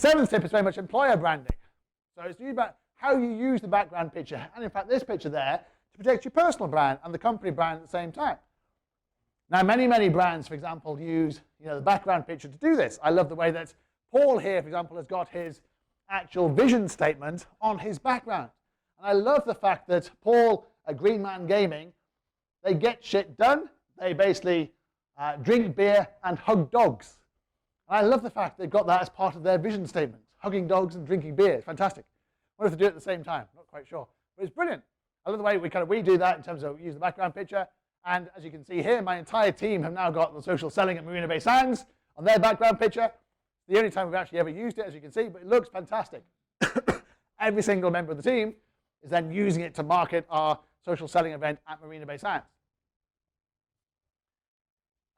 seventh tip is very much employer branding. So it's about how you use the background picture, and in fact this picture there, to protect your personal brand and the company brand at the same time. Now many brands, for example, use the background picture to do this. I love the way that Paul here, for example, has got his actual vision statement on his background. And I love the fact that Paul at Green Man Gaming, they get shit done. They basically drink beer and hug dogs. And I love the fact they've got that as part of their vision statement. Hugging dogs and drinking beer. It's fantastic. What if they do it at the same time? Not quite sure. But it's brilliant. I love the way we do that in terms of use the background picture. And as you can see here, my entire team have now got the social selling at Marina Bay Sands on their background picture. The only time we've actually ever used it, as you can see, but it looks fantastic. Every single member of the team is then using it to market our social selling event at Marina Bay Sands.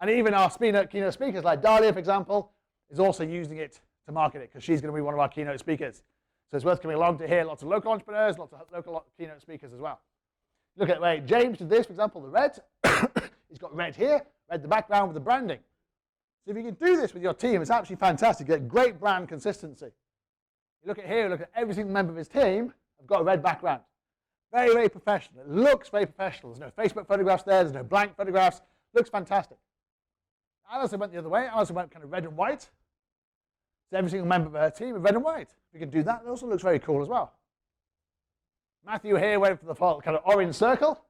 And even our keynote speakers, like Dahlia, for example, is also using it to market it, because she's going to be one of our keynote speakers. So it's worth coming along to hear lots of local entrepreneurs, lots of local keynote speakers as well. Look at the way James did this, for example, the red. He's got red here, red the background with the branding. So if you can do this with your team, it's absolutely fantastic. You get great brand consistency. You look at here, look at every single member of his team have got a red background. Very professional. It looks very professional. There's no Facebook photographs there. There's no blank photographs. Looks fantastic. I also went the other way. I also went kind of red and white. So every single member of her team is red and white. If you can do that, it also looks very cool as well. Matthew here went for the kind of orange circle.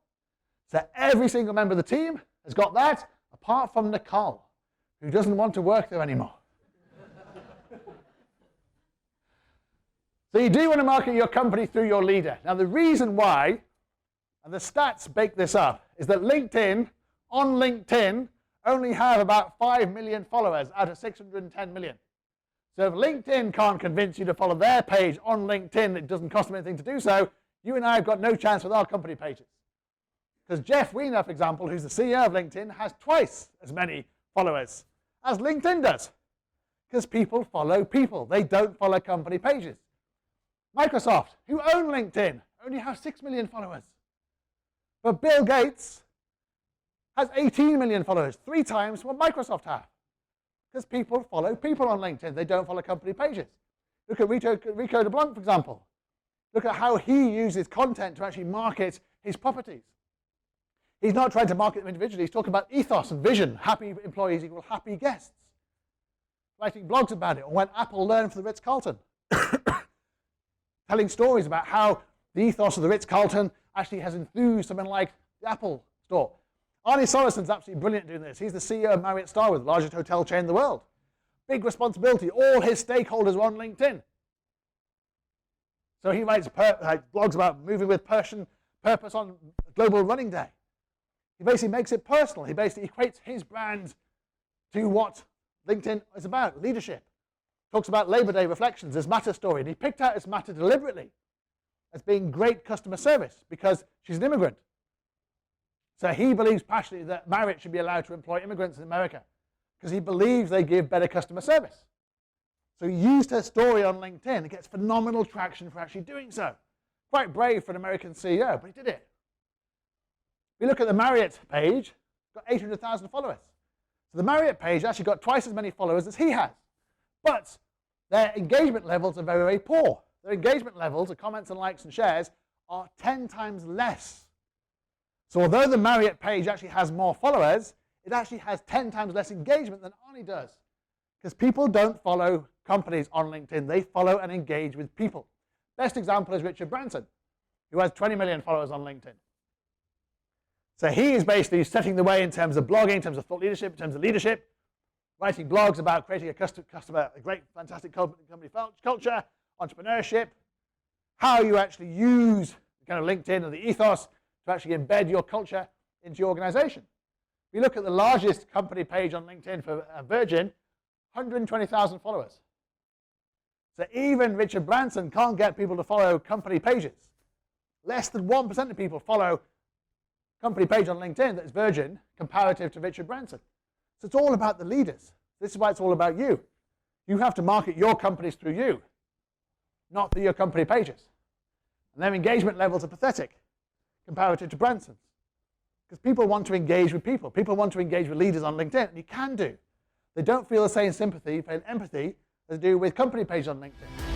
So every single member of the team has got that, apart from Nicole, who doesn't want to work there anymore. So you do want to market your company through your leader. Now the reason why, and the stats bake this up, is that on LinkedIn, only have about 5 million followers out of 610 million. So if LinkedIn can't convince you to follow their page on LinkedIn, it doesn't cost them anything to do so, you and I have got no chance with our company pages. Because Jeff Weiner, for example, who's the CEO of LinkedIn, has twice as many followers as LinkedIn does. Because people follow people. They don't follow company pages. Microsoft, who own LinkedIn, only have 6 million followers. But Bill Gates has 18 million followers, 3 times what Microsoft have. Because people follow people on LinkedIn. They don't follow company pages. Look at Rico de Blanc, for example. Look at how he uses content to actually market his properties. He's not trying to market them individually. He's talking about ethos and vision. Happy employees equal happy guests. Writing blogs about it, or when Apple learned from the Ritz-Carlton. Telling stories about how the ethos of the Ritz-Carlton actually has enthused someone like the Apple store. Arnie Sorensen's absolutely brilliant doing this. He's the CEO of Marriott Starwood, the largest hotel chain in the world. Big responsibility. All his stakeholders are on LinkedIn. So he writes blogs about moving with purpose on Global Running Day. He basically makes it personal. He basically equates his brand to what LinkedIn is about, leadership. Talks about Labor Day reflections, his Matter story. And he picked out his Matter deliberately as being great customer service because she's an immigrant. So he believes passionately that Marriott should be allowed to employ immigrants in America because he believes they give better customer service. So he used her story on LinkedIn and gets phenomenal traction for actually doing so. Quite brave for an American CEO, but he did it. If you look at the Marriott page, got 800,000 followers. So the Marriott page actually got twice as many followers as he has. But their engagement levels are very poor. Their engagement levels, the comments and likes and shares, are 10 times less. So although the Marriott page actually has more followers, it actually has 10 times less engagement than Arnie does. Because people don't follow companies on LinkedIn. They follow and engage with people. Best example is Richard Branson, who has 20 million followers on LinkedIn. So he is basically setting the way in terms of blogging, in terms of thought leadership, in terms of leadership, writing blogs about creating a great, fantastic company culture, entrepreneurship, how you actually use kind of LinkedIn and the ethos to actually embed your culture into your organization. If you look at the largest company page on LinkedIn for Virgin, 120,000 followers. So even Richard Branson can't get people to follow company pages. Less than 1% of people follow company page on LinkedIn that is Virgin comparative to Richard Branson. So it's all about the leaders. This is why it's all about you. You have to market your companies through you, not through your company pages. And their engagement levels are pathetic comparative to Branson's. Because people want to engage with people. People want to engage with leaders on LinkedIn, and you can do. They don't feel the same sympathy and empathy has to do with company pages on LinkedIn.